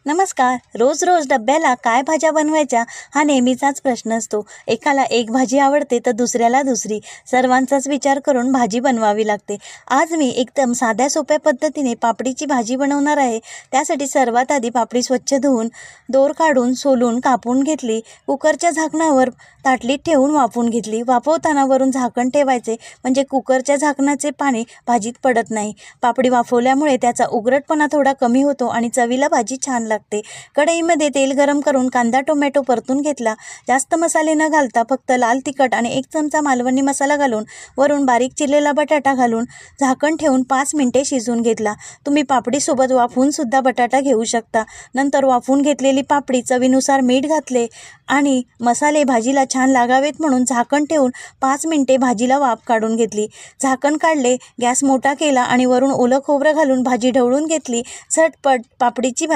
नमस्कार. रोज रोज डब्याला काय भाज्या बनवायच्या हा नेहमीचाच प्रश्न असतो. एकाला एक भाजी आवडते तर दुसऱ्याला दुसरी. सर्वांचाच विचार करून भाजी बनवावी लागते. आज मी एकदम साध्या सोप्या पद्धतीने पापडीची भाजी बनवणार आहे. त्यासाठी सर्वात आधी पापडी स्वच्छ धुवून दोर काढून सोलून कापून घेतली. कुकरच्या झाकणावर ताटलीत ठेवून वाफवून घेतली. वाफवताना वरून झाकण ठेवायचे म्हणजे कुकरच्या झाकणाचे पाणी भाजीत पडत नाही. पापडी वाफवल्यामुळे त्याचा उघरटपणा थोडा कमी होतो आणि चवीला भाजी छान लागते. कढईमध्ये तेल गरम करून कांदा टोमॅटो परतून घेतला. जास्त मसाले न घालता फक्त लाल तिखट आणि 1 चमचा मालवणी मसाला घालून वरून बारीक चिरलेला बटाटा घालून झाकण ठेवून 5 मिनिटे शिजवून घेतला. तुम्ही पापडीसोबत वाफवून सुद्धा बटाटा घेऊ शकता. नंतर वाफवून घेतलेली पापडी चवीनुसार मीठ घातले आणि मसाले भाजीला छान लागावेत म्हणून झाकण ठेवून 5 मिनिटे भाजीला वाफ काढून घेतली. झाकण काढले, गॅस मोठा केला आणि वरून ओलं खोबरं घालून भाजी ढवळून घेतली. झटपट पापडीची भाजी